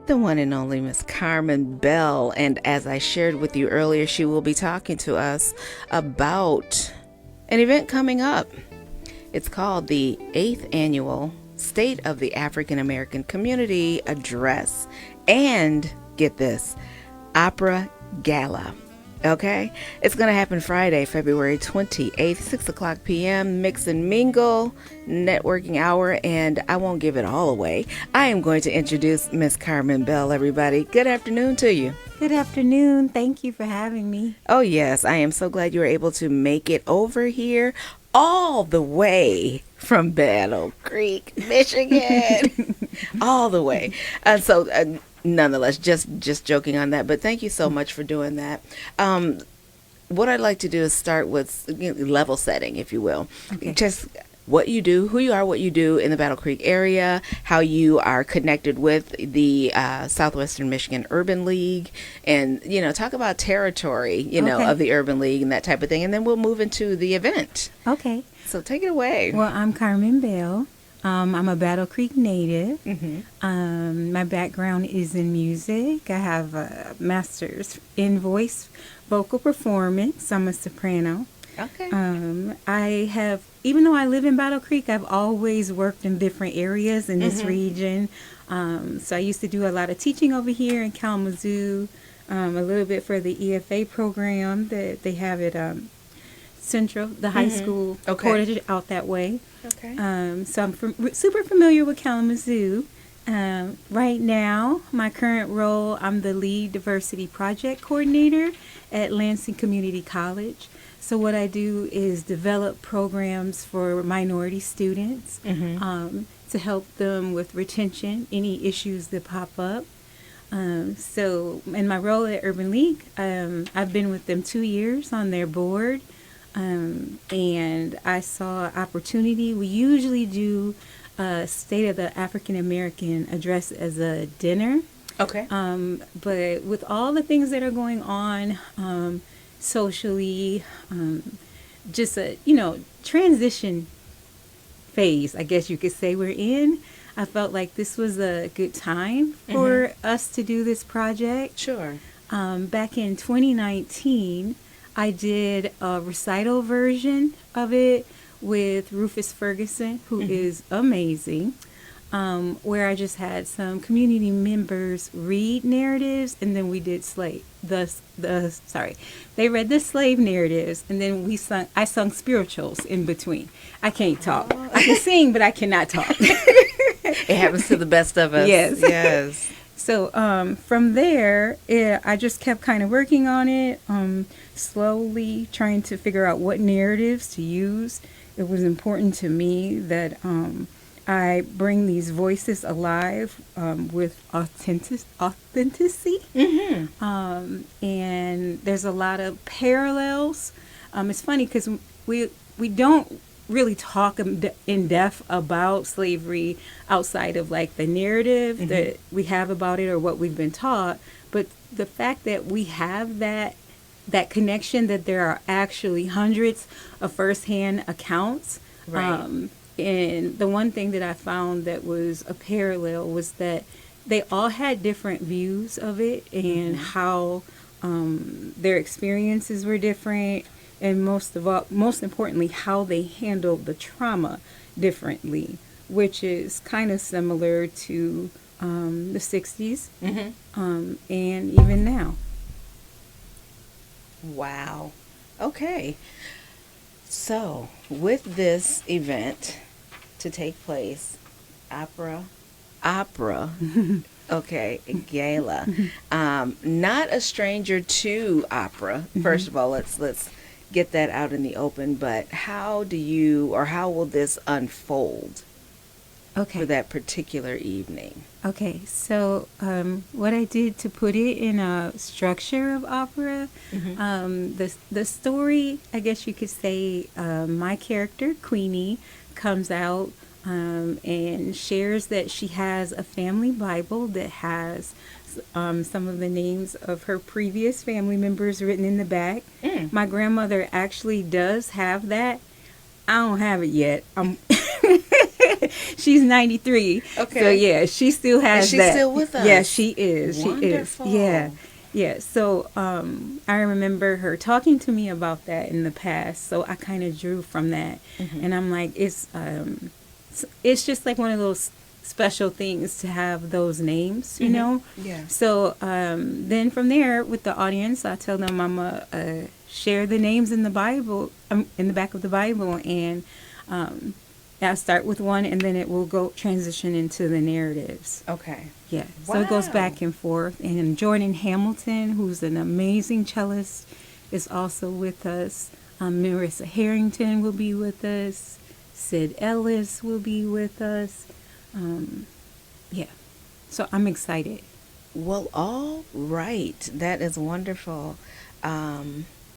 the one and only Miss Carmen Bell. And as I shared with you earlier, she will be talking to us about an event coming up. It's called the 8th Annual State of the African American Community Address. And get this, Opera Gala. Okay, it's going to happen Friday, February 28th, 6 o'clock p.m. Mix and mingle, networking hour, and I won't give it all away. I am going to introduce Miss Carmen Bell, everybody. Good afternoon to you. Good afternoon. Thank you for having me. Oh, yes, I am so glad you were able to make it over here all the way from Battle Creek, Michigan. All the way. Nonetheless, just joking on that, but thank you so much for doing that. What I'd like to do is start with level setting, if you will. Okay. Just what you do, who you are, what you do in the Battle Creek area, how you are connected with the Southwestern Michigan Urban League, and, talk about territory, Okay. of the Urban League and that type of thing, and then we'll move into the event. Okay. So take it away. Well, I'm Carmen Bell. I'm a Battle Creek native. Mm-hmm. My background is in music. I have a master's in voice vocal performance. I'm a soprano. Okay. Even though I live in Battle Creek, I've always worked in different areas in this Mm-hmm. region. So I used to do a lot of teaching over here in Kalamazoo, a little bit for the EFA program that they have at Central, the high Mm-hmm. school, Okay. Portage out that way. Okay. So I'm super familiar with Kalamazoo. Right now, my current role, I'm the lead diversity project coordinator at Lansing Community College. So what I do is develop programs for minority students Mm-hmm. to help them with retention, any issues that pop up. So in my role at Urban League, I've been with them 2 years on their board. And I saw opportunity. We usually do a State of the African American address as a dinner. Okay. But with all the things that are going on socially, just a, transition phase, I guess you could say we're in. I felt like this was a good time for us to do this project. Sure. Back in 2019, I did a recital version of it with Rufus Ferguson, who is amazing, where I just had some community members read narratives, and then we did they read the slave narratives, and then I sung spirituals in between. I can't talk. I can sing, but I cannot talk. It happens to the best of us. Yes. Yes. So from there, I just kept kind of working on it, slowly trying to figure out what narratives to use. It was important to me that I bring these voices alive with authenticity. Mm-hmm. And there's a lot of parallels. It's funny because we don't really talk in depth about slavery outside of like the narrative that we have about it or what we've been taught, but the fact that we have that connection, that there are actually hundreds of firsthand accounts. Right. And the one thing that I found that was a parallel was that they all had different views of it and how their experiences were different. And most importantly, how they handled the trauma differently, which is kind of similar to the 60s and even now. Wow. Okay. So, with this event to take place, opera, okay, gala. Not a stranger to opera. First of all, let's get that out in the open, but how will this unfold Okay. for that particular evening? Okay, so what I did to put it in a structure of opera, the story, I guess you could say, my character, Queenie, comes out and shares that she has a family Bible that has some of the names of her previous family members written in the back. My grandmother actually does have that. I don't have it yet. She's 93. Okay. So yeah, she still has Is she that. still with us? Yeah, she is. Wonderful. She is. Yeah. Yeah. So I remember her talking to me about that in the past. So I kind of drew from that. And I'm like, it's just like one of those special things to have those names, you know? Yeah. So then from there, with the audience, I tell them I'm a share the names in the Bible, in the back of the Bible, and I start with one, and then it will go transition into the narratives. Okay. Yeah, so it goes Wow. back and forth. And Jordan Hamilton, who's an amazing cellist, is also with us. Marissa Harrington will be with us. Sid Ellis will be with us. Yeah, so I'm excited. Well, all right. That is wonderful.